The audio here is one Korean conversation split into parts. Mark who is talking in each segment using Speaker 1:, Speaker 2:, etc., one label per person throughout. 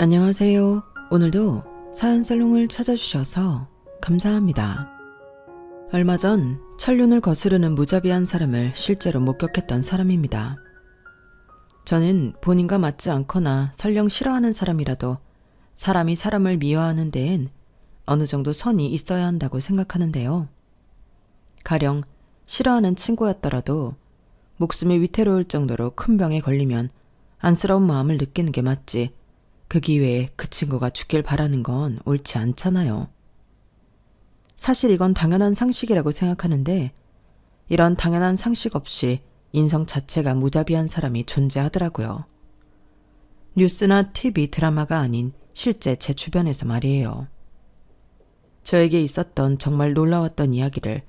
Speaker 1: 안녕하세요. 오늘도 사연살롱을 찾아주셔서 감사합니다. 얼마 전 천륜을 거스르는 무자비한 사람을 실제로 목격했던 사람입니다. 저는 본인과 맞지 않거나 설령 싫어하는 사람이라도 사람이 사람을 미워하는 데엔 어느 정도 선이 있어야 한다고 생각하는데요. 가령 싫어하는 친구였더라도 목숨이 위태로울 정도로 큰 병에 걸리면 안쓰러운 마음을 느끼는 게 맞지, 그 기회에 그 친구가 죽길 바라는 건 옳지 않잖아요. 사실 이건 당연한 상식이라고 생각하는데, 이런 당연한 상식 없이 인성 자체가 무자비한 사람이 존재하더라고요. 뉴스나 TV 드라마가 아닌 실제 제 주변에서 말이에요. 저에게 있었던 정말 놀라웠던 이야기를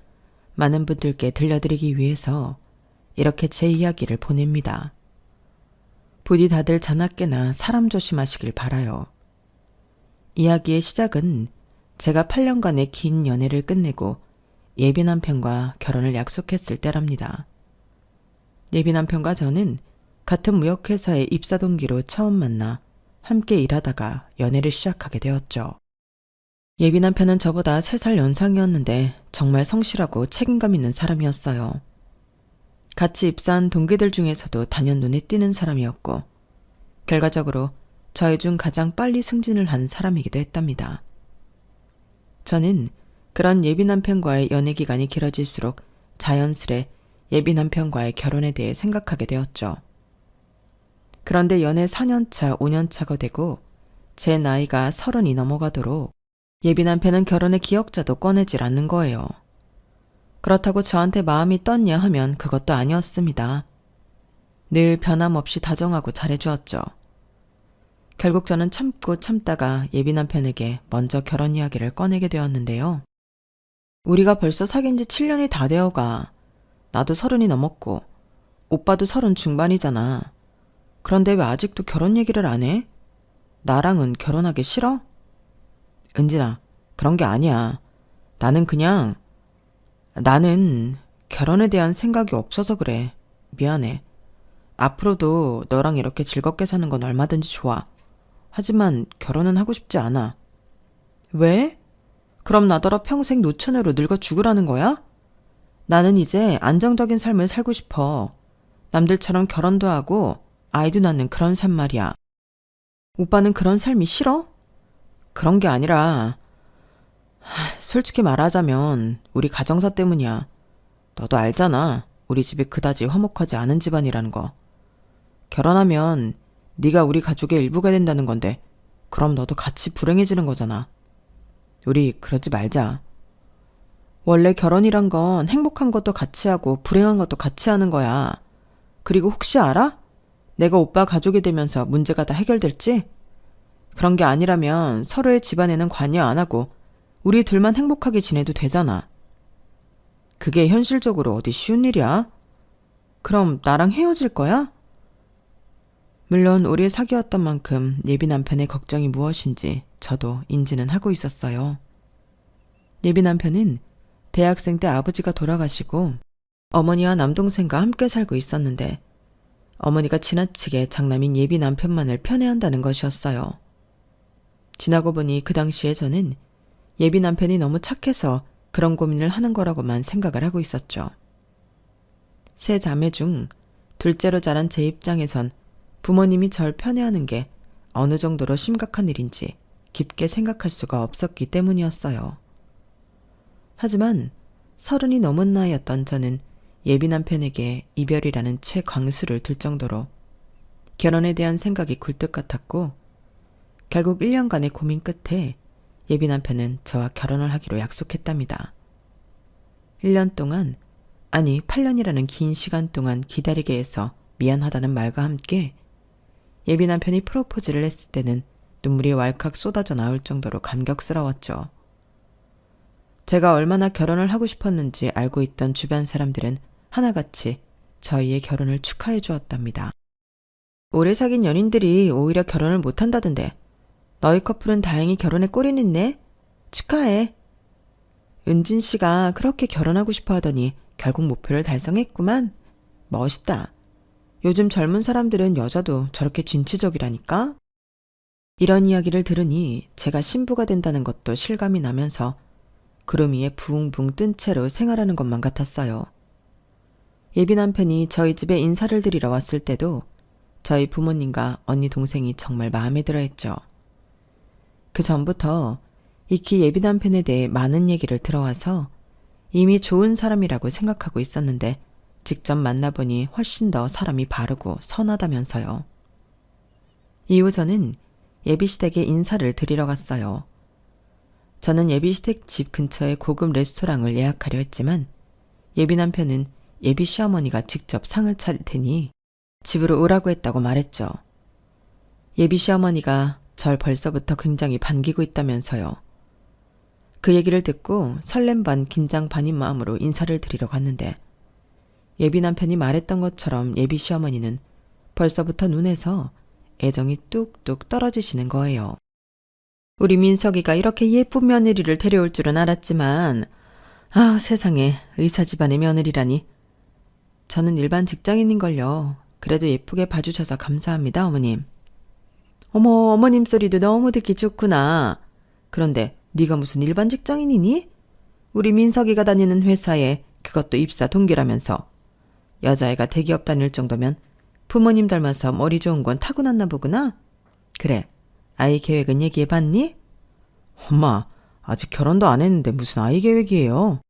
Speaker 1: 많은 분들께 들려드리기 위해서 이렇게 제 이야기를 보냅니다. 부디 다들 자나깨나 사람 조심하시길 바라요. 이야기의 시작은 제가 8년간의 긴 연애를 끝내고 예비 남편과 결혼을 약속했을 때랍니다. 예비 남편과 저는 같은 무역회사의 입사 동기로 처음 만나 함께 일하다가 연애를 시작하게 되었죠. 예비 남편은 저보다 3살 연상이었는데 정말 성실하고 책임감 있는 사람이었어요. 같이 입사한 동기들 중에서도 단연 눈에 띄는 사람이었고, 결과적으로 저희 중 가장 빨리 승진을 한 사람이기도 했답니다. 저는 그런 예비 남편과의 연애 기간이 길어질수록 자연스레 예비 남편과의 결혼에 대해 생각하게 되었죠. 그런데 연애 4년차, 5년차가 되고 제 나이가 30이 넘어가도록 예비 남편은 결혼의 기억자도 꺼내질 않는 거예요. 그렇다고 저한테 마음이 떴냐 하면 그것도 아니었습니다. 늘 변함없이 다정하고 잘해주었죠. 결국 저는 참고 참다가 예비 남편에게 먼저 결혼 이야기를 꺼내게 되었는데요. 우리가 벌써 사귄 지 7년이 다 되어가. 나도 30이 넘었고 오빠도 30 중반이잖아. 그런데 왜 아직도 결혼 얘기를 안 해? 나랑은 결혼하기 싫어? 은진아, 그런 게 아니야. 나는 결혼에 대한 생각이 없어서 그래. 미안해. 앞으로도 너랑 이렇게 즐겁게 사는 건 얼마든지 좋아. 하지만 결혼은 하고 싶지 않아. 왜? 그럼 나더러 평생 노처녀로 늙어 죽으라는 거야? 나는 이제 안정적인 삶을 살고 싶어. 남들처럼 결혼도 하고 아이도 낳는 그런 삶 말이야. 오빠는 그런 삶이 싫어? 그런 게 아니라, 솔직히 말하자면 우리 가정사 때문이야. 너도 알잖아. 우리 집이 그다지 화목하지 않은 집안이라는 거. 결혼하면 네가 우리 가족의 일부가 된다는 건데, 그럼 너도 같이 불행해지는 거잖아. 우리 그러지 말자. 원래 결혼이란 건 행복한 것도 같이 하고 불행한 것도 같이 하는 거야. 그리고 혹시 알아? 내가 오빠 가족이 되면서 문제가 다 해결될지? 그런 게 아니라면 서로의 집안에는 관여 안 하고 우리 둘만 행복하게 지내도 되잖아. 그게 현실적으로 어디 쉬운 일이야? 그럼 나랑 헤어질 거야? 물론 오래 사귀었던 만큼 예비 남편의 걱정이 무엇인지 저도 인지는 하고 있었어요. 예비 남편은 대학생 때 아버지가 돌아가시고 어머니와 남동생과 함께 살고 있었는데, 어머니가 지나치게 장남인 예비 남편만을 편애한다는 것이었어요. 지나고 보니 그 당시에 저는 예비 남편이 너무 착해서 그런 고민을 하는 거라고만 생각을 하고 있었죠. 세 자매 중 둘째로 자란 제 입장에선 부모님이 절 편애하는 게 어느 정도로 심각한 일인지 깊게 생각할 수가 없었기 때문이었어요. 하지만 30이 넘은 나이였던 저는 예비 남편에게 이별이라는 최광수를 둘 정도로 결혼에 대한 생각이 굴뚝 같았고, 결국 1년간의 고민 끝에 예비 남편은 저와 결혼을 하기로 약속했답니다. 1년 동안, 아니 8년이라는 긴 시간 동안 기다리게 해서 미안하다는 말과 함께 예비 남편이 프로포즈를 했을 때는 눈물이 왈칵 쏟아져 나올 정도로 감격스러웠죠. 제가 얼마나 결혼을 하고 싶었는지 알고 있던 주변 사람들은 하나같이 저희의 결혼을 축하해 주었답니다. 오래 사귄 연인들이 오히려 결혼을 못한다던데, 너희 커플은 다행히 결혼에 꼴이 있네? 축하해. 은진 씨가 그렇게 결혼하고 싶어 하더니 결국 목표를 달성했구만. 멋있다. 요즘 젊은 사람들은 여자도 저렇게 진취적이라니까? 이런 이야기를 들으니 제가 신부가 된다는 것도 실감이 나면서 구름 위에 붕붕 뜬 채로 생활하는 것만 같았어요. 예비 남편이 저희 집에 인사를 드리러 왔을 때도 저희 부모님과 언니 동생이 정말 마음에 들어 했죠. 그 전부터 익히 예비 남편에 대해 많은 얘기를 들어와서 이미 좋은 사람이라고 생각하고 있었는데 직접 만나보니 훨씬 더 사람이 바르고 선하다면서요. 이후 저는 예비시댁에 인사를 드리러 갔어요. 저는 예비시댁 집 근처의 고급 레스토랑을 예약하려 했지만 예비 남편은 예비 시어머니가 직접 상을 차릴 테니 집으로 오라고 했다고 말했죠. 예비 시어머니가 절 벌써부터 굉장히 반기고 있다면서요. 그 얘기를 듣고 설렘 반 긴장 반인 마음으로 인사를 드리러 갔는데 예비 남편이 말했던 것처럼 예비 시어머니는 벌써부터 눈에서 애정이 뚝뚝 떨어지시는 거예요. 우리 민석이가 이렇게 예쁜 며느리를 데려올 줄은 알았지만 세상에 의사 집안의 며느리라니. 저는 일반 직장인인걸요. 그래도 예쁘게 봐주셔서 감사합니다, 어머님. 어머, 어머님 소리도 너무 듣기 좋구나. 그런데 네가 무슨 일반 직장인이니? 우리 민석이가 다니는 회사에 그것도 입사 동기라면서. 여자애가 대기업 다닐 정도면 부모님 닮아서 머리 좋은 건 타고났나 보구나. 그래, 아이 계획은 얘기해봤니? 엄마, 아직 결혼도 안 했는데 무슨 아이 계획이에요?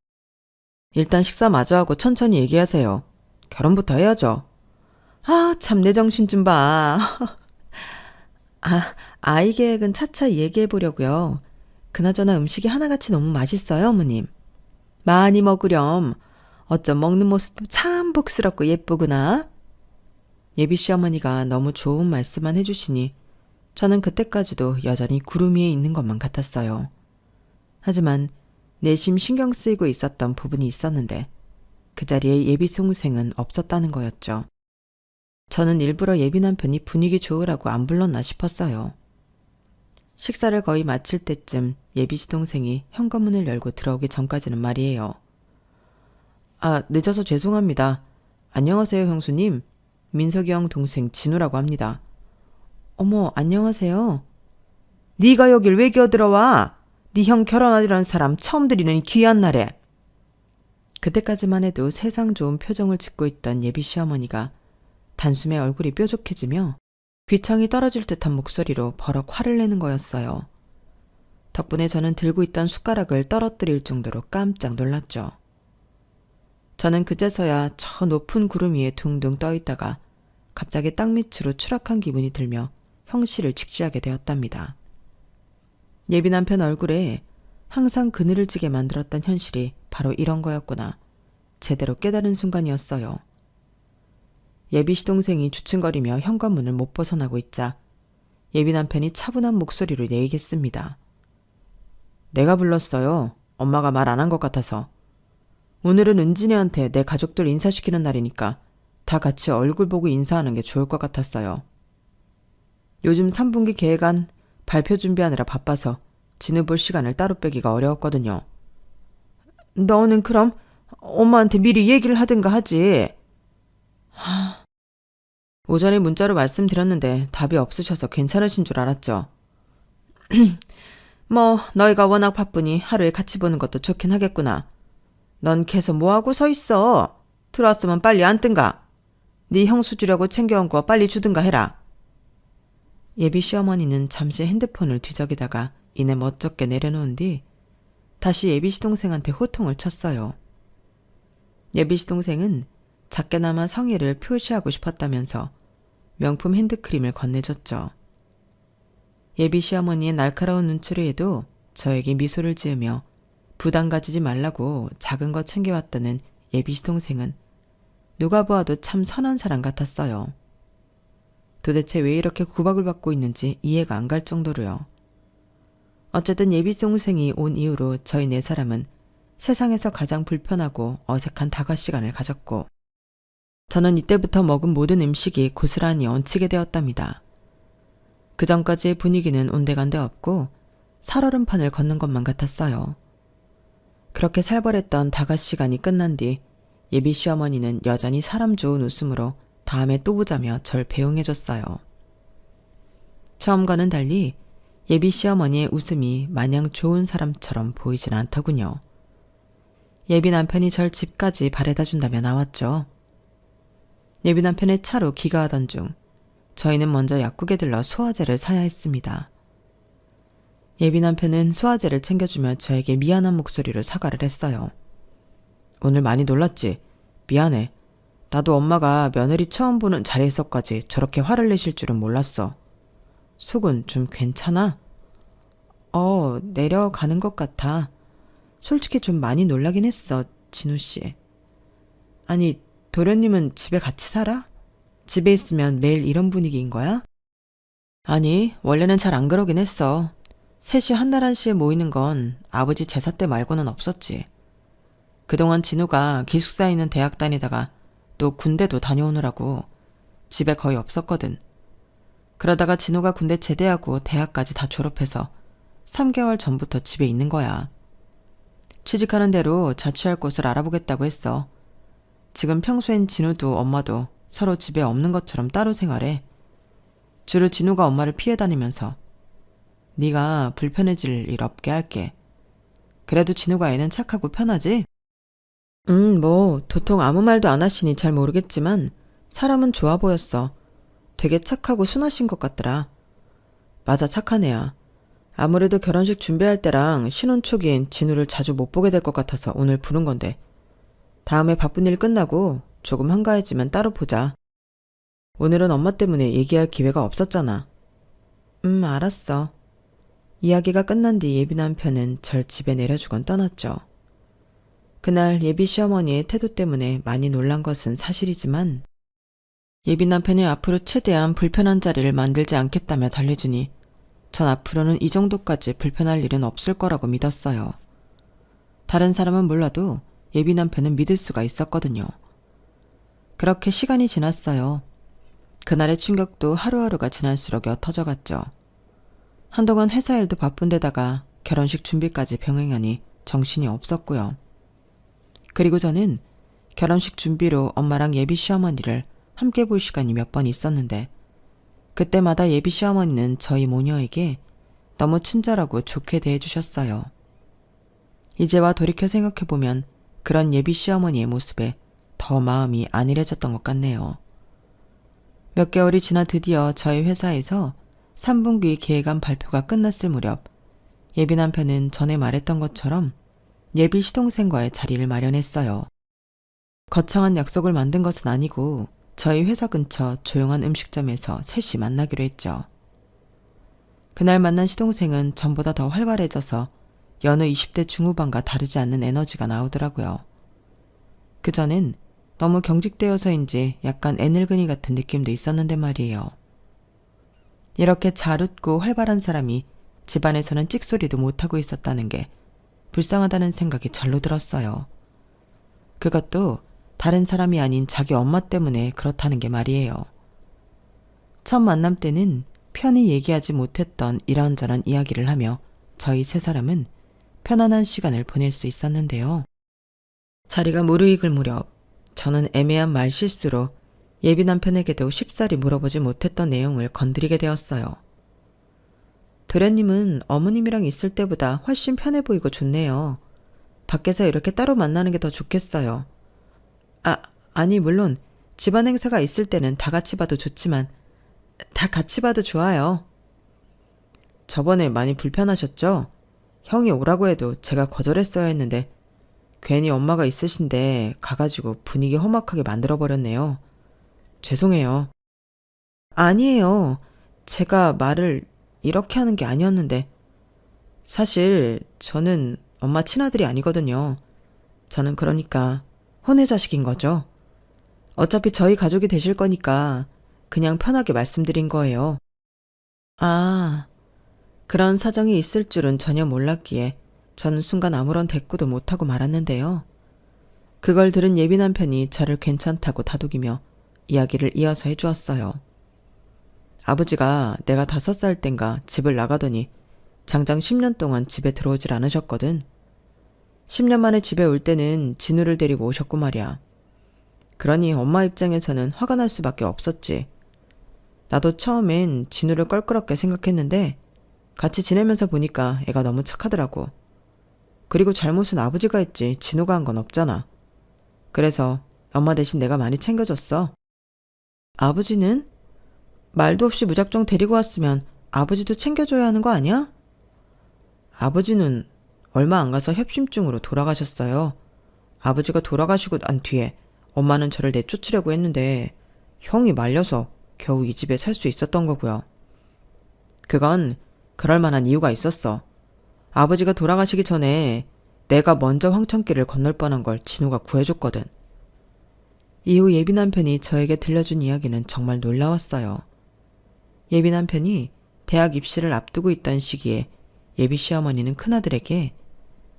Speaker 1: 일단 식사 마저 하고 천천히 얘기하세요. 결혼부터 해야죠. 참 내 정신 좀 봐. 아이 계획은 차차 얘기해보려고요. 그나저나 음식이 하나같이 너무 맛있어요, 어머님. 많이 먹으렴. 어쩜 먹는 모습도 참 복스럽고 예쁘구나. 예비 시어머니가 너무 좋은 말씀만 해주시니 저는 그때까지도 여전히 구름 위에 있는 것만 같았어요. 하지만 내심 신경 쓰이고 있었던 부분이 있었는데 그 자리에 예비 동생은 없었다는 거였죠. 저는 일부러 예비 남편이 분위기 좋으라고 안 불렀나 싶었어요. 식사를 거의 마칠 때쯤 예비 시동생이 현관문을 열고 들어오기 전까지는 말이에요. 늦어서 죄송합니다. 안녕하세요, 형수님. 민석이 형 동생 진우라고 합니다. 어머, 안녕하세요. 네가 여길 왜 기어들어와? 네 형 결혼하려는 사람 처음 들이는 이 귀한 날에. 그때까지만 해도 세상 좋은 표정을 짓고 있던 예비 시어머니가 단숨에 얼굴이 뾰족해지며 귀청이 떨어질 듯한 목소리로 버럭 화를 내는 거였어요. 덕분에 저는 들고 있던 숟가락을 떨어뜨릴 정도로 깜짝 놀랐죠. 저는 그제서야 저 높은 구름 위에 둥둥 떠 있다가 갑자기 땅 밑으로 추락한 기분이 들며 형씨를 직시하게 되었답니다. 예비 남편 얼굴에 항상 그늘을 지게 만들었던 현실이 바로 이런 거였구나. 제대로 깨달은 순간이었어요. 예비 시동생이 주춤거리며 현관문을 못 벗어나고 있자 예비 남편이 차분한 목소리로 얘기했습니다. 내가 불렀어요. 엄마가 말 안 한 것 같아서. 오늘은 은진이한테 내 가족들 인사시키는 날이니까 다 같이 얼굴 보고 인사하는 게 좋을 것 같았어요. 요즘 3분기 계획안 발표 준비하느라 바빠서 진우 볼 시간을 따로 빼기가 어려웠거든요. 너는 그럼 엄마한테 미리 얘기를 하든가 하지. 오전에 문자로 말씀드렸는데 답이 없으셔서 괜찮으신 줄 알았죠. 뭐 너희가 워낙 바쁘니 하루에 같이 보는 것도 좋긴 하겠구나. 넌 계속 뭐하고 서 있어. 들어왔으면 빨리 앉든가. 네 형수 주려고 챙겨온 거 빨리 주든가 해라. 예비 시어머니는 잠시 핸드폰을 뒤적이다가 이내 멋쩍게 내려놓은 뒤 다시 예비 시동생한테 호통을 쳤어요. 예비 시동생은 작게나마 성의를 표시하고 싶었다면서 명품 핸드크림을 건네줬죠. 예비 시어머니의 날카로운 눈초리에도 저에게 미소를 지으며 부담 가지지 말라고 작은 거 챙겨왔다는 예비 시동생은 누가 보아도 참 선한 사람 같았어요. 도대체 왜 이렇게 구박을 받고 있는지 이해가 안 갈 정도로요. 어쨌든 예비 시동생이 온 이후로 저희 네 사람은 세상에서 가장 불편하고 어색한 다과 시간을 가졌고 저는 이때부터 먹은 모든 음식이 고스란히 얹히게 되었답니다. 그 전까지의 분위기는 온데간데 없고 살얼음판을 걷는 것만 같았어요. 그렇게 살벌했던 다과 시간이 끝난 뒤 예비 시어머니는 여전히 사람 좋은 웃음으로 다음에 또 보자며 절 배웅해줬어요. 처음과는 달리 예비 시어머니의 웃음이 마냥 좋은 사람처럼 보이진 않더군요. 예비 남편이 절 집까지 바래다 준다며 나왔죠. 예비 남편의 차로 귀가하던 중 저희는 먼저 약국에 들러 소화제를 사야 했습니다. 예비 남편은 소화제를 챙겨주며 저에게 미안한 목소리로 사과를 했어요. 오늘 많이 놀랐지? 미안해. 나도 엄마가 며느리 처음 보는 자리에서까지 저렇게 화를 내실 줄은 몰랐어. 속은 좀 괜찮아? 내려가는 것 같아. 솔직히 좀 많이 놀라긴 했어, 진우씨. 아니, 도련님은 집에 같이 살아? 집에 있으면 매일 이런 분위기인 거야? 아니, 원래는 잘 안 그러긴 했어. 셋이 한날 한시에 모이는 건 아버지 제사 때 말고는 없었지. 그동안 진우가 기숙사에 있는 대학 다니다가 또 군대도 다녀오느라고 집에 거의 없었거든. 그러다가 진우가 군대 제대하고 대학까지 다 졸업해서 3개월 전부터 집에 있는 거야. 취직하는 대로 자취할 곳을 알아보겠다고 했어. 지금 평소엔 진우도 엄마도 서로 집에 없는 것처럼 따로 생활해. 주로 진우가 엄마를 피해 다니면서 네가 불편해질 일 없게 할게. 그래도 진우가 애는 착하고 편하지? 도통 아무 말도 안 하시니 잘 모르겠지만 사람은 좋아 보였어. 되게 착하고 순하신 것 같더라. 맞아, 착한 애야. 아무래도 결혼식 준비할 때랑 신혼 초기엔 진우를 자주 못 보게 될 것 같아서 오늘 부른 건데. 다음에 바쁜 일 끝나고 조금 한가해지면 따로 보자. 오늘은 엄마 때문에 얘기할 기회가 없었잖아. 알았어. 이야기가 끝난 뒤 예비 남편은 절 집에 내려주곤 떠났죠. 그날 예비 시어머니의 태도 때문에 많이 놀란 것은 사실이지만 예비 남편이 앞으로 최대한 불편한 자리를 만들지 않겠다며 달래주니 전 앞으로는 이 정도까지 불편할 일은 없을 거라고 믿었어요. 다른 사람은 몰라도 예비 남편은 믿을 수가 있었거든요. 그렇게 시간이 지났어요. 그날의 충격도 하루하루가 지날수록 옅어져갔죠. 한동안 회사 일도 바쁜 데다가 결혼식 준비까지 병행하니 정신이 없었고요. 그리고 저는 결혼식 준비로 엄마랑 예비 시어머니를 함께 볼 시간이 몇 번 있었는데 그때마다 예비 시어머니는 저희 모녀에게 너무 친절하고 좋게 대해주셨어요. 이제와 돌이켜 생각해보면 그런 예비 시어머니의 모습에 더 마음이 안일해졌던 것 같네요. 몇 개월이 지나 드디어 저희 회사에서 3분기 계획안 발표가 끝났을 무렵 예비 남편은 전에 말했던 것처럼 예비 시동생과의 자리를 마련했어요. 거창한 약속을 만든 것은 아니고 저희 회사 근처 조용한 음식점에서 셋이 만나기로 했죠. 그날 만난 시동생은 전보다 더 활발해져서 여느 20대 중후반과 다르지 않는 에너지가 나오더라고요. 그전엔 너무 경직되어서인지 약간 애늙은이 같은 느낌도 있었는데 말이에요. 이렇게 잘 웃고 활발한 사람이 집안에서는 찍소리도 못하고 있었다는 게 불쌍하다는 생각이 절로 들었어요. 그것도 다른 사람이 아닌 자기 엄마 때문에 그렇다는 게 말이에요. 첫 만남 때는 편히 얘기하지 못했던 이런저런 이야기를 하며 저희 세 사람은 편안한 시간을 보낼 수 있었는데요. 자리가 무르익을 무렵 저는 애매한 말실수로 예비 남편에게도 쉽사리 물어보지 못했던 내용을 건드리게 되었어요. 도련님은 어머님이랑 있을 때보다 훨씬 편해 보이고 좋네요. 밖에서 이렇게 따로 만나는 게 더 좋겠어요. 아니 물론 집안 행사가 있을 때는 다 같이 봐도 좋지만 다 같이 봐도 좋아요. 저번에 많이 불편하셨죠? 형이 오라고 해도 제가 거절했어야 했는데 괜히 엄마가 있으신데 가가지고 분위기 험악하게 만들어버렸네요. 죄송해요. 아니에요. 제가 말을 이렇게 하는 게 아니었는데 사실 저는 엄마 친아들이 아니거든요. 저는 그러니까 혼외 자식인 거죠. 어차피 저희 가족이 되실 거니까 그냥 편하게 말씀드린 거예요. 아, 그런 사정이 있을 줄은 전혀 몰랐기에 저는 순간 아무런 대꾸도 못하고 말았는데요. 그걸 들은 예비 남편이 저를 괜찮다고 다독이며 이야기를 이어서 해주었어요. 아버지가 내가 5살 땐가 집을 나가더니 장장 10년 동안 집에 들어오질 않으셨거든. 10년 만에 집에 올 때는 진우를 데리고 오셨고 말이야. 그러니 엄마 입장에서는 화가 날 수밖에 없었지. 나도 처음엔 진우를 껄끄럽게 생각했는데 같이 지내면서 보니까 애가 너무 착하더라고. 그리고 잘못은 아버지가 했지 진우가 한 건 없잖아. 그래서 엄마 대신 내가 많이 챙겨줬어. 아버지는? 말도 없이 무작정 데리고 왔으면 아버지도 챙겨줘야 하는 거 아니야? 아버지는 얼마 안 가서 협심증으로 돌아가셨어요. 아버지가 돌아가시고 난 뒤에 엄마는 저를 내쫓으려고 했는데 형이 말려서 겨우 이 집에 살 수 있었던 거고요. 그건 그럴 만한 이유가 있었어. 아버지가 돌아가시기 전에 내가 먼저 황천길을 건널 뻔한 걸 진우가 구해줬거든. 이후 예비 남편이 저에게 들려준 이야기는 정말 놀라웠어요. 예비 남편이 대학 입시를 앞두고 있던 시기에 예비 시어머니는 큰아들에게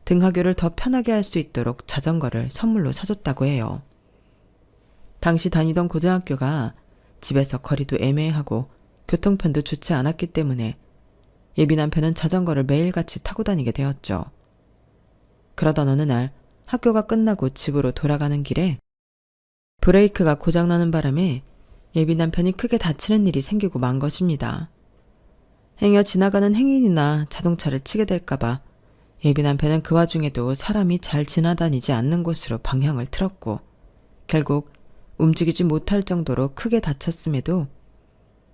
Speaker 1: 등하교를 더 편하게 할 수 있도록 자전거를 선물로 사줬다고 해요. 당시 다니던 고등학교가 집에서 거리도 애매하고 교통편도 좋지 않았기 때문에 예비 남편은 자전거를 매일같이 타고 다니게 되었죠. 그러던 어느 날 학교가 끝나고 집으로 돌아가는 길에 브레이크가 고장나는 바람에 예비 남편이 크게 다치는 일이 생기고 만 것입니다. 행여 지나가는 행인이나 자동차를 치게 될까봐 예비 남편은 그 와중에도 사람이 잘 지나다니지 않는 곳으로 방향을 틀었고 결국 움직이지 못할 정도로 크게 다쳤음에도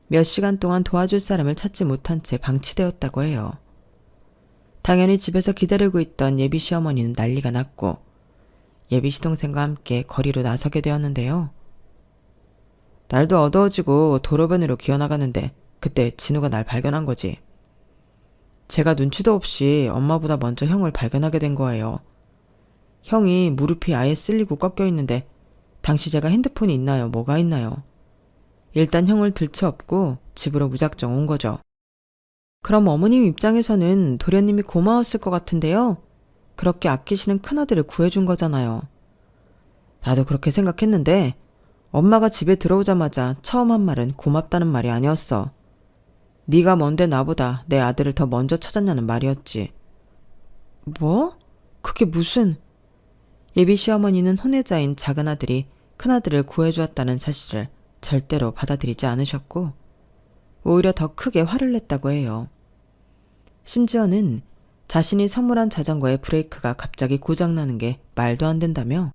Speaker 1: 몇 시간 동안 도와줄 사람을 찾지 못한 채 방치되었다고 해요. 당연히 집에서 기다리고 있던 예비 시어머니는 난리가 났고 예비 시동생과 함께 거리로 나서게 되었는데요. 날도 어두워지고 도로변으로 기어나가는데 그때 진우가 날 발견한 거지. 제가 눈치도 없이 엄마보다 먼저 형을 발견하게 된 거예요. 형이 무릎이 아예 쓸리고 꺾여 있는데 당시 제가 핸드폰이 있나요? 뭐가 있나요? 일단 형을 들쳐업고 집으로 무작정 온 거죠. 그럼 어머님 입장에서는 도련님이 고마웠을 것 같은데요. 그렇게 아끼시는 큰아들을 구해준 거잖아요. 나도 그렇게 생각했는데 엄마가 집에 들어오자마자 처음 한 말은 고맙다는 말이 아니었어. 네가 뭔데 나보다 내 아들을 더 먼저 찾았냐는 말이었지. 뭐? 그게 무슨... 예비 시어머니는 혼외자인 작은아들이 큰아들을 구해주었다는 사실을 절대로 받아들이지 않으셨고 오히려 더 크게 화를 냈다고 해요. 심지어는 자신이 선물한 자전거의 브레이크가 갑자기 고장나는 게 말도 안 된다며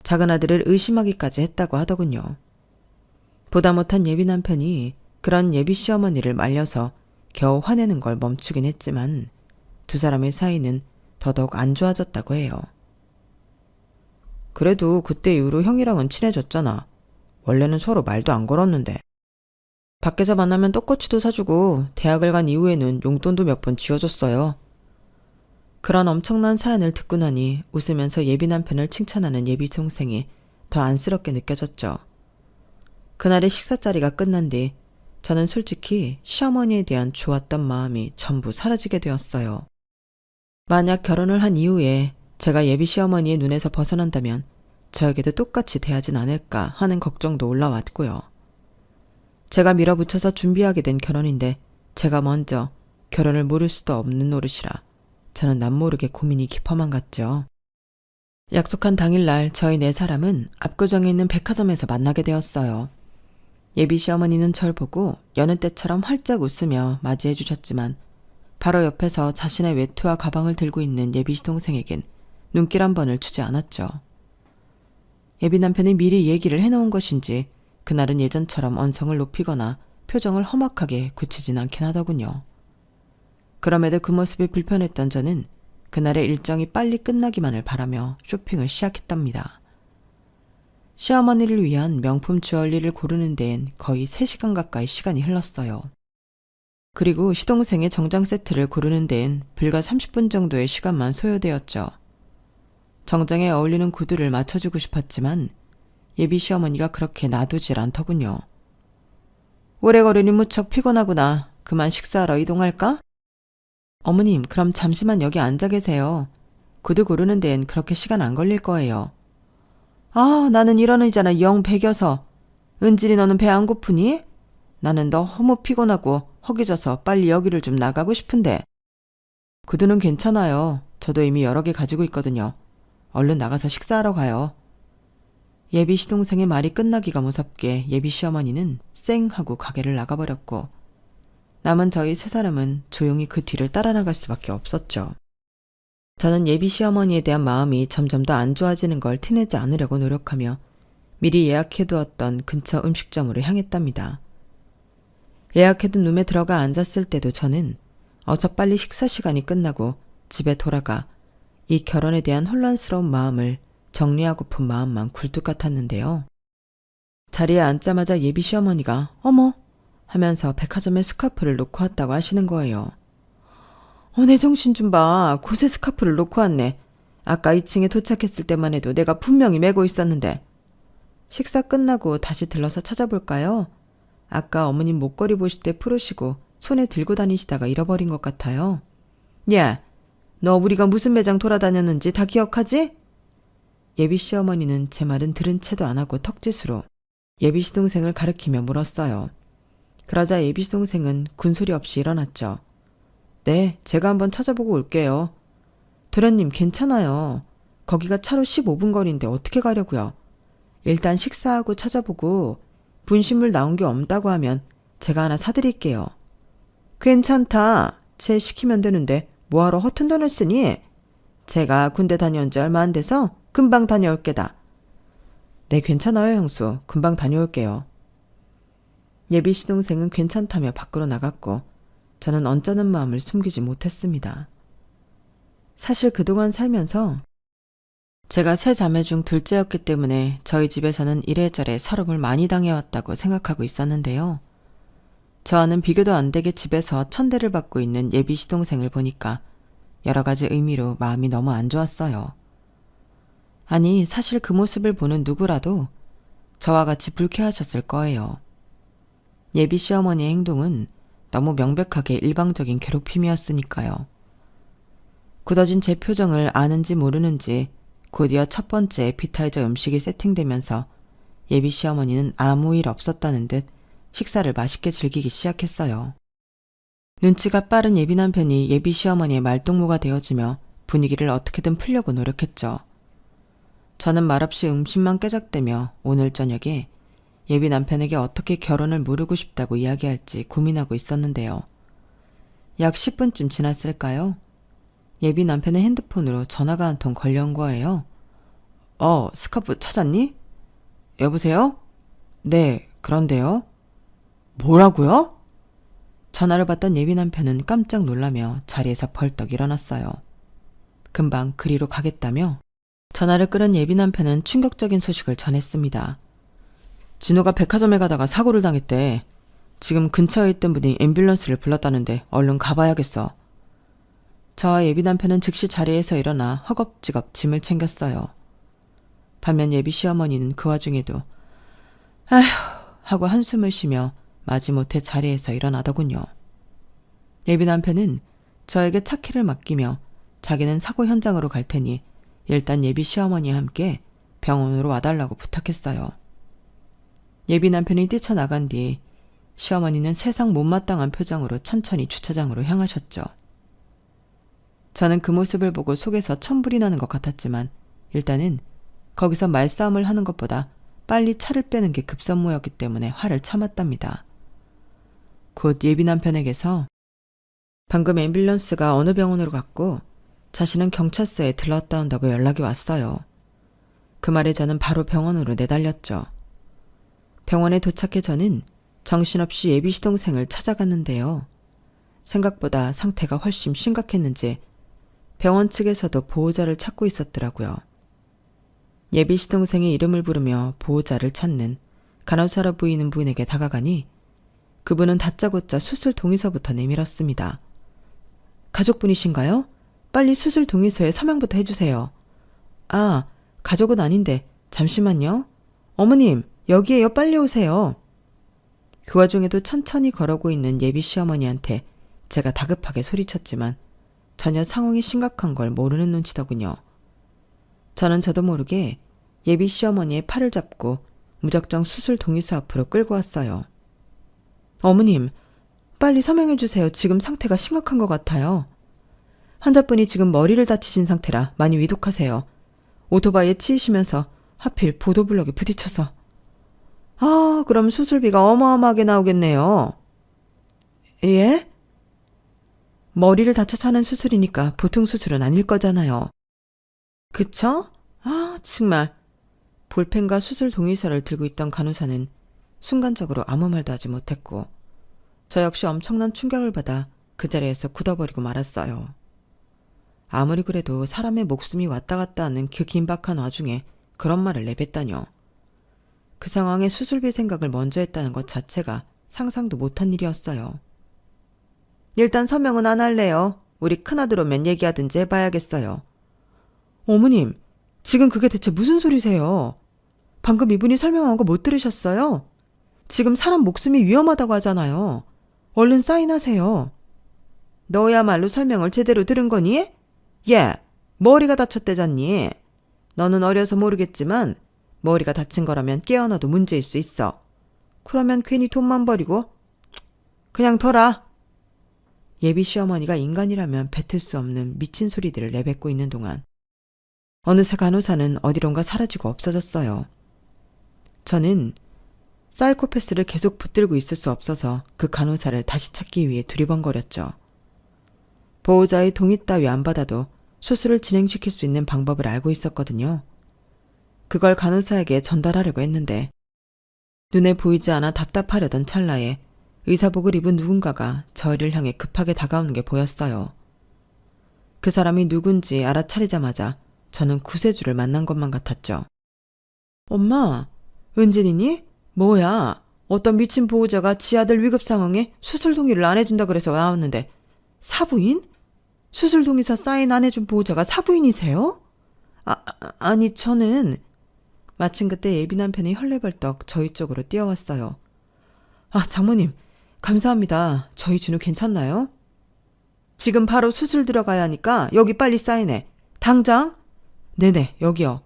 Speaker 1: 작은아들을 의심하기까지 했다고 하더군요. 보다 못한 예비 남편이 그런 예비 시어머니를 말려서 겨우 화내는 걸 멈추긴 했지만 두 사람의 사이는 더더욱 안 좋아졌다고 해요. 그래도 그때 이후로 형이랑은 친해졌잖아. 원래는 서로 말도 안 걸었는데. 밖에서 만나면 떡꼬치도 사주고 대학을 간 이후에는 용돈도 몇 번 쥐어줬어요. 그런 엄청난 사연을 듣고 나니 웃으면서 예비 남편을 칭찬하는 예비 동생이 더 안쓰럽게 느껴졌죠. 그날의 식사 자리가 끝난 뒤 저는 솔직히 시어머니에 대한 좋았던 마음이 전부 사라지게 되었어요. 만약 결혼을 한 이후에 제가 예비 시어머니의 눈에서 벗어난다면 저에게도 똑같이 대하진 않을까 하는 걱정도 올라왔고요. 제가 밀어붙여서 준비하게 된 결혼인데 제가 먼저 결혼을 모를 수도 없는 노릇이라 저는 남모르게 고민이 깊어만 갔죠. 약속한 당일날 저희 네 사람은 압구정에 있는 백화점에서 만나게 되었어요. 예비 시어머니는 절 보고 여느 때처럼 활짝 웃으며 맞이해 주셨지만 바로 옆에서 자신의 외투와 가방을 들고 있는 예비 시동생에겐 눈길 한 번을 주지 않았죠. 예비 남편이 미리 얘기를 해놓은 것인지 그날은 예전처럼 언성을 높이거나 표정을 험악하게 굳히진 않긴 하더군요. 그럼에도 그 모습이 불편했던 저는 그날의 일정이 빨리 끝나기만을 바라며 쇼핑을 시작했답니다. 시어머니를 위한 명품 주얼리를 고르는 데엔 거의 3시간 가까이 시간이 흘렀어요. 그리고 시동생의 정장 세트를 고르는 데엔 불과 30분 정도의 시간만 소요되었죠. 정장에 어울리는 구두를 맞춰주고 싶었지만 예비 시어머니가 그렇게 놔두질 않더군요. 오래 걸으니 무척 피곤하구나. 그만 식사하러 이동할까? 어머님, 그럼 잠시만 여기 앉아 계세요. 구두 고르는 데엔 그렇게 시간 안 걸릴 거예요. 아, 나는 이런 의자나 영 배겨서. 은질이 너는 배 안 고프니? 나는 너무 피곤하고 허기져서 빨리 여기를 좀 나가고 싶은데. 구두는 괜찮아요. 저도 이미 여러 개 가지고 있거든요. 얼른 나가서 식사하러 가요. 예비 시동생의 말이 끝나기가 무섭게 예비 시어머니는 쌩 하고 가게를 나가버렸고 남은 저희 세 사람은 조용히 그 뒤를 따라 나갈 수밖에 없었죠. 저는 예비 시어머니에 대한 마음이 점점 더 안 좋아지는 걸 티내지 않으려고 노력하며 미리 예약해두었던 근처 음식점으로 향했답니다. 예약해둔 룸에 들어가 앉았을 때도 저는 어서 빨리 식사 시간이 끝나고 집에 돌아가 이 결혼에 대한 혼란스러운 마음을 정리하고픈 마음만 굴뚝 같았는데요. 자리에 앉자마자 예비 시어머니가 어머 하면서 백화점에 스카프를 놓고 왔다고 하시는 거예요. 내 정신 좀 봐. 곳에 스카프를 놓고 왔네. 아까 2층에 도착했을 때만 해도 내가 분명히 메고 있었는데. 식사 끝나고 다시 들러서 찾아볼까요? 아까 어머님 목걸이 보실 때 풀으시고 손에 들고 다니시다가 잃어버린 것 같아요. 야, 너 우리가 무슨 매장 돌아다녔는지 다 기억하지? 예비 시어머니는 제 말은 들은 채도 안 하고 턱짓으로 예비 시동생을 가리키며 물었어요. 그러자 예비 시동생은 군소리 없이 일어났죠. 네, 제가 한번 찾아보고 올게요. 도련님 괜찮아요. 거기가 차로 15분 거리인데 어떻게 가려고요? 일단 식사하고 찾아보고 분신물 나온 게 없다고 하면 제가 하나 사드릴게요. 괜찮다. 쟤 시키면 되는데 뭐하러 허튼 돈을 쓰니? 제가 군대 다녀온 지 얼마 안 돼서 금방 다녀올 게다. 네, 괜찮아요, 형수. 금방 다녀올게요. 예비 시동생은 괜찮다며 밖으로 나갔고 저는 언짢은 마음을 숨기지 못했습니다. 사실 그동안 살면서 제가 세 자매 중 둘째였기 때문에 저희 집에서는 이래저래 서름을 많이 당해왔다고 생각하고 있었는데요. 저와는 비교도 안 되게 집에서 천대를 받고 있는 예비 시동생을 보니까 여러 가지 의미로 마음이 너무 안 좋았어요. 아니, 사실 그 모습을 보는 누구라도 저와 같이 불쾌하셨을 거예요. 예비 시어머니의 행동은 너무 명백하게 일방적인 괴롭힘이었으니까요. 굳어진 제 표정을 아는지 모르는지 곧이어 첫 번째 에피타이저 음식이 세팅되면서 예비 시어머니는 아무 일 없었다는 듯 식사를 맛있게 즐기기 시작했어요. 눈치가 빠른 예비 남편이 예비 시어머니의 말동무가 되어주며 분위기를 어떻게든 풀려고 노력했죠. 저는 말없이 음식만 깨작대며 오늘 저녁에 예비 남편에게 어떻게 결혼을 무르고 싶다고 이야기할지 고민하고 있었는데요. 약 10분쯤 지났을까요? 예비 남편의 핸드폰으로 전화가 한 통 걸려온 거예요. 스카프 찾았니? 여보세요? 네, 그런데요. 뭐라고요? 전화를 받던 예비 남편은 깜짝 놀라며 자리에서 벌떡 일어났어요. 금방 그리로 가겠다며 전화를 끊은 예비 남편은 충격적인 소식을 전했습니다. 진호가 백화점에 가다가 사고를 당했대. 지금 근처에 있던 분이 앰뷸런스를 불렀다는데 얼른 가봐야겠어. 저와 예비 남편은 즉시 자리에서 일어나 허겁지겁 짐을 챙겼어요. 반면 예비 시어머니는 그 와중에도 아휴 하고 한숨을 쉬며 마지못해 자리에서 일어나더군요. 예비 남편은 저에게 차 키를 맡기며 자기는 사고 현장으로 갈 테니 일단 예비 시어머니와 함께 병원으로 와달라고 부탁했어요. 예비 남편이 뛰쳐나간 뒤 시어머니는 세상 못마땅한 표정으로 천천히 주차장으로 향하셨죠. 저는 그 모습을 보고 속에서 천불이 나는 것 같았지만 일단은 거기서 말싸움을 하는 것보다 빨리 차를 빼는 게 급선무였기 때문에 화를 참았답니다. 곧 예비 남편에게서 방금 앰뷸런스가 어느 병원으로 갔고 자신은 경찰서에 들렀다 온다고 연락이 왔어요. 그 말에 저는 바로 병원으로 내달렸죠. 병원에 도착해 저는 정신없이 예비 시동생을 찾아갔는데요. 생각보다 상태가 훨씬 심각했는지 병원 측에서도 보호자를 찾고 있었더라고요. 예비 시동생의 이름을 부르며 보호자를 찾는 간호사로 보이는 분에게 다가가니 그분은 다짜고짜 수술 동의서부터 내밀었습니다. 가족분이신가요? 빨리 수술 동의서에 서명부터 해주세요. 아, 가족은 아닌데 잠시만요. 어머님, 여기에요. 빨리 오세요. 그 와중에도 천천히 걸어오고 있는 예비 시어머니한테 제가 다급하게 소리쳤지만 전혀 상황이 심각한 걸 모르는 눈치더군요. 저는 저도 모르게 예비 시어머니의 팔을 잡고 무작정 수술 동의서 앞으로 끌고 왔어요. 어머님, 빨리 서명해주세요. 지금 상태가 심각한 것 같아요. 환자분이 지금 머리를 다치신 상태라 많이 위독하세요. 오토바이에 치이시면서 하필 보도블럭에 부딪혀서. 아, 그럼 수술비가 어마어마하게 나오겠네요. 예? 머리를 다쳐서 하는 수술이니까 보통 수술은 아닐 거잖아요. 그쵸? 아, 정말. 볼펜과 수술 동의서를 들고 있던 간호사는 순간적으로 아무 말도 하지 못했고 저 역시 엄청난 충격을 받아 그 자리에서 굳어버리고 말았어요. 아무리 그래도 사람의 목숨이 왔다 갔다 하는 그 긴박한 와중에 그런 말을 내뱉다뇨. 그 상황에 수술비 생각을 먼저 했다는 것 자체가 상상도 못한 일이었어요. 일단 서명은 안 할래요. 우리 큰아들 오면 얘기하든지 해봐야겠어요. 어머님, 지금 그게 대체 무슨 소리세요? 방금 이분이 설명한 거 못 들으셨어요? 지금 사람 목숨이 위험하다고 하잖아요. 얼른 사인하세요. 너야말로 설명을 제대로 들은 거니? 예, 머리가 다쳤대잖니. 너는 어려서 모르겠지만 머리가 다친 거라면 깨어나도 문제일 수 있어. 그러면 괜히 돈만 버리고 그냥 둬라. 예비 시어머니가 인간이라면 뱉을 수 없는 미친 소리들을 내뱉고 있는 동안 어느새 간호사는 어디론가 사라지고 없어졌어요. 저는 사이코패스를 계속 붙들고 있을 수 없어서 그 간호사를 다시 찾기 위해 두리번거렸죠. 보호자의 동의 따위 안 받아도 수술을 진행시킬 수 있는 방법을 알고 있었거든요. 그걸 간호사에게 전달하려고 했는데 눈에 보이지 않아 답답하려던 찰나에 의사복을 입은 누군가가 저희를 향해 급하게 다가오는 게 보였어요. 그 사람이 누군지 알아차리자마자 저는 구세주를 만난 것만 같았죠. 엄마, 은진이니? 뭐야? 어떤 미친 보호자가 지 아들 위급 상황에 수술 동의를 안 해준다 그래서 나왔는데 사부인? 수술 동의서 사인 안 해준 보호자가 사부인이세요? 아니 저는... 마침 그때 예비 남편이 헐레벌떡 저희 쪽으로 뛰어왔어요. 아, 장모님, 감사합니다. 저희 준우 괜찮나요? 지금 바로 수술 들어가야 하니까 여기 빨리 사인해. 당장? 네네, 여기요.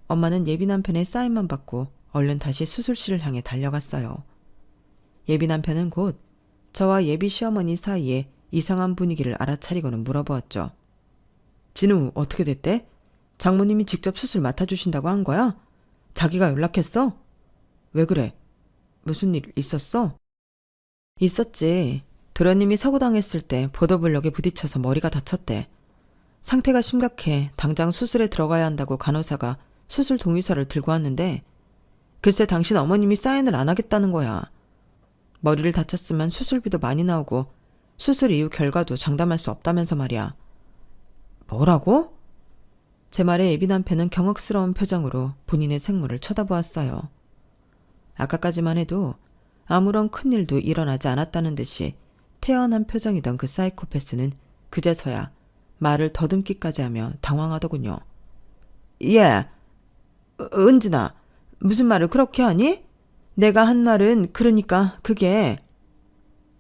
Speaker 1: 엄마는 예비 남편의 사인만 받고 얼른 다시 수술실을 향해 달려갔어요. 예비 남편은 곧 저와 예비 시어머니 사이에 이상한 분위기를 알아차리고는 물어보았죠. 진우, 어떻게 됐대? 장모님이 직접 수술 맡아주신다고 한 거야? 자기가 연락했어? 왜 그래? 무슨 일 있었어? 있었지. 도련님이 사고당했을 때 보도블럭에 부딪혀서 머리가 다쳤대. 상태가 심각해 당장 수술에 들어가야 한다고 간호사가 수술 동의서를 들고 왔는데 글쎄 당신 어머님이 사인을 안 하겠다는 거야. 머리를 다쳤으면 수술비도 많이 나오고 수술 이후 결과도 장담할 수 없다면서 말이야. 뭐라고? 제 말에 예비 남편은 경악스러운 표정으로 본인의 생물을 쳐다보았어요. 아까까지만 해도 아무런 큰일도 일어나지 않았다는 듯이 태연한 표정이던 그 사이코패스는 그제서야 말을 더듬기까지 하며 당황하더군요. 예, 은진아, 무슨 말을 그렇게 하니? 내가 한 말은 그러니까 그게...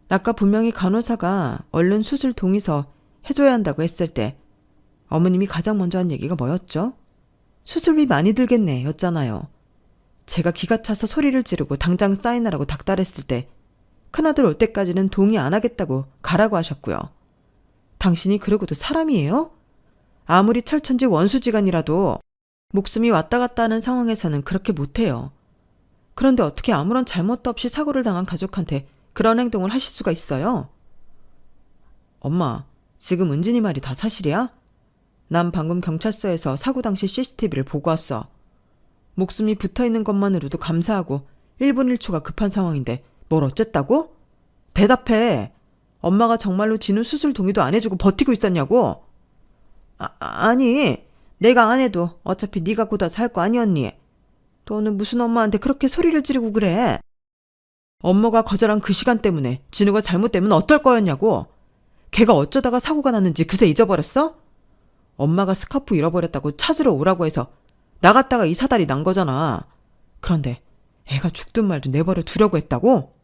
Speaker 1: 아까 분명히 간호사가 얼른 수술 동의서 해줘야 한다고 했을 때 어머님이 가장 먼저 한 얘기가 뭐였죠? 수술비 많이 들겠네 였잖아요. 제가 기가 차서 소리를 지르고 당장 사인하라고 닥달했을 때 큰아들 올 때까지는 동의 안 하겠다고 가라고 하셨고요. 당신이 그러고도 사람이에요? 아무리 철천지 원수지간이라도 목숨이 왔다 갔다 하는 상황에서는 그렇게 못해요. 그런데 어떻게 아무런 잘못도 없이 사고를 당한 가족한테 그런 행동을 하실 수가 있어요? 엄마, 지금 은진이 말이 다 사실이야? 난 방금 경찰서에서 사고 당시 CCTV를 보고 왔어. 목숨이 붙어있는 것만으로도 감사하고 1분 1초가 급한 상황인데 뭘 어쨌다고? 대답해. 엄마가 정말로 진우 수술 동의도 안 해주고 버티고 있었냐고? 아니, 내가 안 해도 어차피 네가 곧 와서 할 거 아니었니? 너는 무슨 엄마한테 그렇게 소리를 지르고 그래? 엄마가 거절한 그 시간 때문에 진우가 잘못되면 어떨 거였냐고? 걔가 어쩌다가 사고가 났는지 그새 잊어버렸어? 엄마가 스카프 잃어버렸다고 찾으러 오라고 해서 나갔다가 이 사달이 난 거잖아. 그런데 애가 죽든 말든 내버려 두려고 했다고?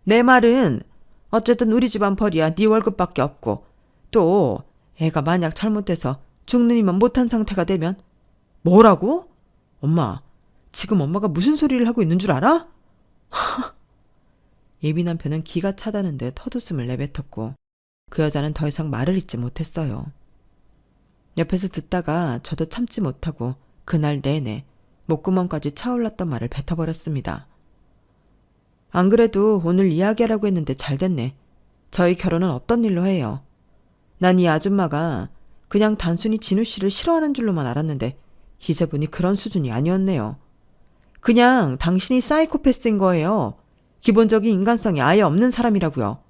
Speaker 1: 내 말은 어쨌든 우리 집안 벌이야. 네 월급밖에 없고 또 애가 만약 잘못돼서 죽느니만 못한 상태가 되면 뭐라고? 엄마, 지금 엄마가 무슨 소리를 하고 있는 줄 알아? 예비 남편은 기가 차다는 듯 헛웃음을 내뱉었고 그 여자는 더 이상 말을 잇지 못했어요. 옆에서 듣다가 저도 참지 못하고 그날 내내 목구멍까지 차올랐던 말을 뱉어버렸습니다. 안 그래도 오늘 이야기하라고 했는데 잘 됐네. 저희 결혼은 없던 일로 해요. 난 이 아줌마가 그냥 단순히 진우 씨를 싫어하는 줄로만 알았는데 이제 보니 그런 수준이 아니었네요. 그냥 당신이 사이코패스인 거예요. 기본적인 인간성이 아예 없는 사람이라고요.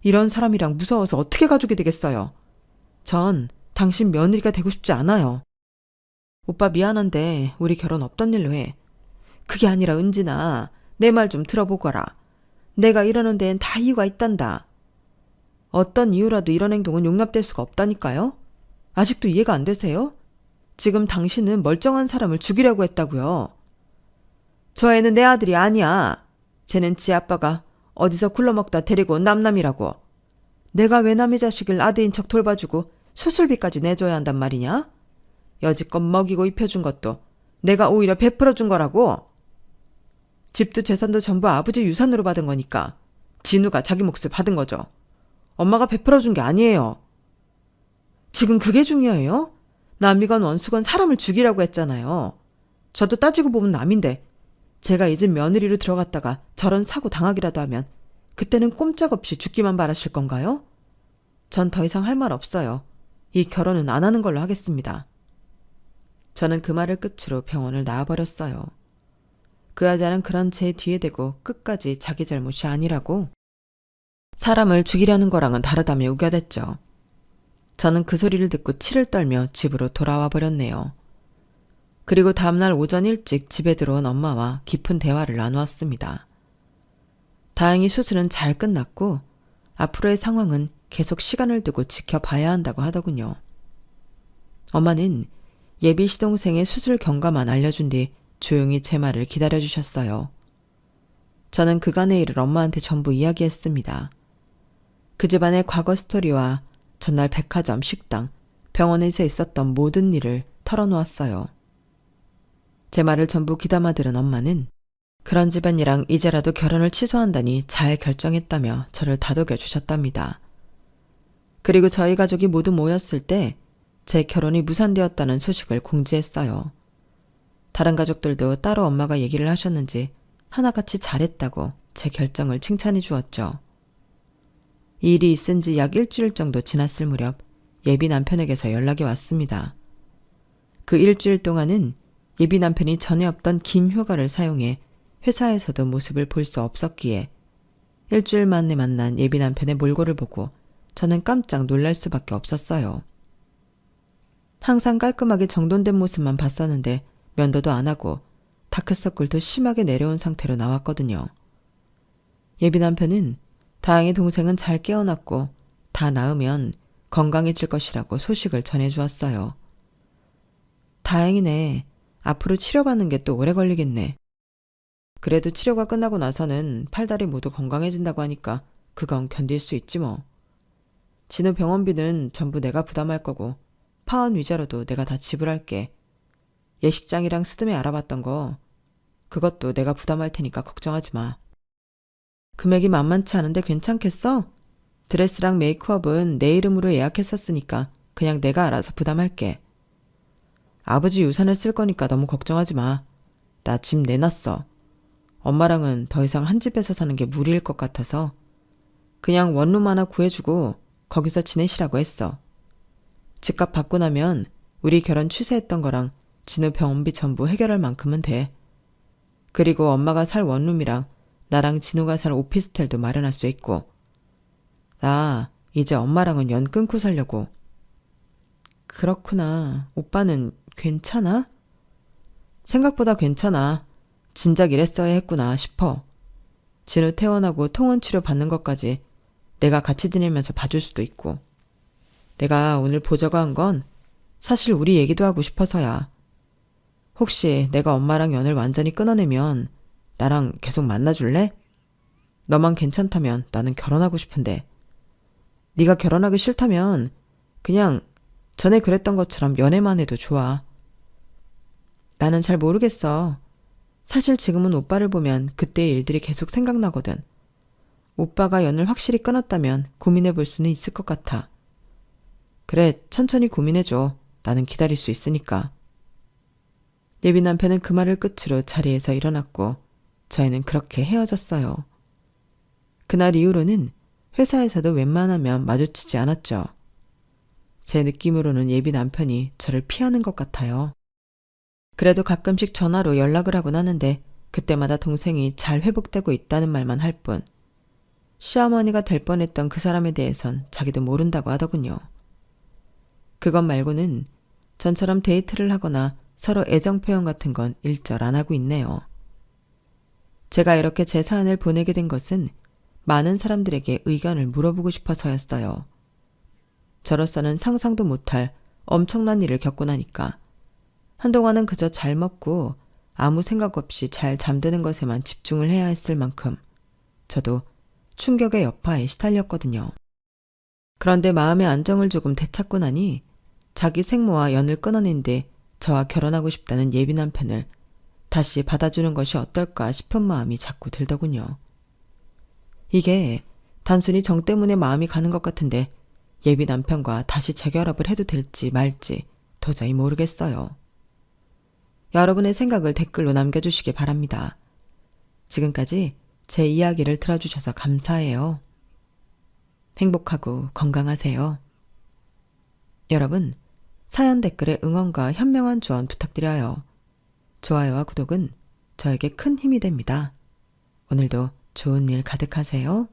Speaker 1: 이런 사람이랑 무서워서 어떻게 가족이 되겠어요. 전 당신 며느리가 되고 싶지 않아요. 오빠 미안한데 우리 결혼 없던 일로 해. 그게 아니라 은진아, 내 말 좀 들어보거라. 내가 이러는 데엔 다 이유가 있단다. 어떤 이유라도 이런 행동은 용납될 수가 없다니까요. 아직도 이해가 안 되세요? 지금 당신은 멀쩡한 사람을 죽이려고 했다고요. 저 애는 내 아들이 아니야. 쟤는 지 아빠가 어디서 굴러먹다 데리고 온 남남이라고. 내가 왜 남의 자식을 아들인 척 돌봐주고 수술비까지 내줘야 한단 말이냐? 여지껏 먹이고 입혀준 것도 내가 오히려 베풀어준 거라고. 집도 재산도 전부 아버지 유산으로 받은 거니까 진우가 자기 몫을 받은 거죠. 엄마가 베풀어준 게 아니에요. 지금 그게 중요해요? 남이건 원수건 사람을 죽이라고 했잖아요. 저도 따지고 보면 남인데 제가 이 집 며느리로 들어갔다가 저런 사고 당하기라도 하면 그때는 꼼짝없이 죽기만 바라실 건가요? 전 더 이상 할 말 없어요. 이 결혼은 안 하는 걸로 하겠습니다. 저는 그 말을 끝으로 병원을 나와버렸어요. 그 여자는 그런 제 뒤에 대고 끝까지 자기 잘못이 아니라고 사람을 죽이려는 거랑은 다르다며 우겨댔죠. 저는 그 소리를 듣고 치를 떨며 집으로 돌아와 버렸네요. 그리고 다음날 오전 일찍 집에 들어온 엄마와 깊은 대화를 나누었습니다. 다행히 수술은 잘 끝났고 앞으로의 상황은 계속 시간을 두고 지켜봐야 한다고 하더군요. 엄마는 예비 시동생의 수술 경과만 알려준 뒤 조용히 제 말을 기다려주셨어요. 저는 그간의 일을 엄마한테 전부 이야기했습니다. 그 집안의 과거 스토리와 전날 백화점, 식당, 병원에서 있었던 모든 일을 털어놓았어요. 제 말을 전부 귀담아 들은 엄마는 그런 집안이랑 이제라도 결혼을 취소한다니 잘 결정했다며 저를 다독여 주셨답니다. 그리고 저희 가족이 모두 모였을 때 제 결혼이 무산되었다는 소식을 공지했어요. 다른 가족들도 따로 엄마가 얘기를 하셨는지 하나같이 잘했다고 제 결정을 칭찬해 주었죠. 이 일이 있은 지 약 일주일 정도 지났을 무렵 예비 남편에게서 연락이 왔습니다. 그 일주일 동안은 예비 남편이 전에 없던 긴 휴가를 사용해 회사에서도 모습을 볼 수 없었기에 일주일 만에 만난 예비 남편의 몰골을 보고 저는 깜짝 놀랄 수밖에 없었어요. 항상 깔끔하게 정돈된 모습만 봤었는데 면도도 안 하고 다크서클도 심하게 내려온 상태로 나왔거든요. 예비 남편은 다행히 동생은 잘 깨어났고 다 나으면 건강해질 것이라고 소식을 전해주었어요. 다행이네. 앞으로 치료받는 게 또 오래 걸리겠네. 그래도 치료가 끝나고 나서는 팔다리 모두 건강해진다고 하니까 그건 견딜 수 있지 뭐. 진우 병원비는 전부 내가 부담할 거고 파원 위자료도 내가 다 지불할게. 예식장이랑 스드메 알아봤던 거 그것도 내가 부담할 테니까 걱정하지 마. 금액이 만만치 않은데 괜찮겠어? 드레스랑 메이크업은 내 이름으로 예약했었으니까 그냥 내가 알아서 부담할게. 아버지 유산을 쓸 거니까 너무 걱정하지 마. 나 집 내놨어. 엄마랑은 더 이상 한 집에서 사는 게 무리일 것 같아서 그냥 원룸 하나 구해주고 거기서 지내시라고 했어. 집값 받고 나면 우리 결혼 취소했던 거랑 진우 병원비 전부 해결할 만큼은 돼. 그리고 엄마가 살 원룸이랑 나랑 진우가 살 오피스텔도 마련할 수 있고. 나 이제 엄마랑은 연 끊고 살려고. 그렇구나. 오빠는 괜찮아? 생각보다 괜찮아. 진작 이랬어야 했구나 싶어. 진우 퇴원하고 통원 치료 받는 것까지 내가 같이 지내면서 봐줄 수도 있고. 내가 오늘 보자고 한 건 사실 우리 얘기도 하고 싶어서야. 혹시 내가 엄마랑 연을 완전히 끊어내면 나랑 계속 만나줄래? 너만 괜찮다면 나는 결혼하고 싶은데. 네가 결혼하기 싫다면 그냥 전에 그랬던 것처럼 연애만 해도 좋아. 나는 잘 모르겠어. 사실 지금은 오빠를 보면 그때의 일들이 계속 생각나거든. 오빠가 연을 확실히 끊었다면 고민해 볼 수는 있을 것 같아. 그래, 천천히 고민해줘. 나는 기다릴 수 있으니까. 예비 남편은 그 말을 끝으로 자리에서 일어났고 저희는 그렇게 헤어졌어요. 그날 이후로는 회사에서도 웬만하면 마주치지 않았죠. 제 느낌으로는 예비 남편이 저를 피하는 것 같아요. 그래도 가끔씩 전화로 연락을 하곤 하는데 그때마다 동생이 잘 회복되고 있다는 말만 할 뿐, 시어머니가 될 뻔했던 그 사람에 대해선 자기도 모른다고 하더군요. 그것 말고는 전처럼 데이트를 하거나 서로 애정 표현 같은 건 일절 안 하고 있네요. 제가 이렇게 제 사연을 보내게 된 것은 많은 사람들에게 의견을 물어보고 싶어서였어요. 저로서는 상상도 못할 엄청난 일을 겪고 나니까 한동안은 그저 잘 먹고 아무 생각 없이 잘 잠드는 것에만 집중을 해야 했을 만큼 저도 충격의 여파에 시달렸거든요. 그런데 마음의 안정을 조금 되찾고 나니 자기 생모와 연을 끊어낸 뒤 저와 결혼하고 싶다는 예비 남편을 다시 받아주는 것이 어떨까 싶은 마음이 자꾸 들더군요. 이게 단순히 정 때문에 마음이 가는 것 같은데 예비 남편과 다시 재결합을 해도 될지 말지 도저히 모르겠어요. 여러분의 생각을 댓글로 남겨주시기 바랍니다. 지금까지 제 이야기를 들어주셔서 감사해요. 행복하고 건강하세요. 여러분, 사연 댓글에 응원과 현명한 조언 부탁드려요. 좋아요와 구독은 저에게 큰 힘이 됩니다. 오늘도 좋은 일 가득하세요.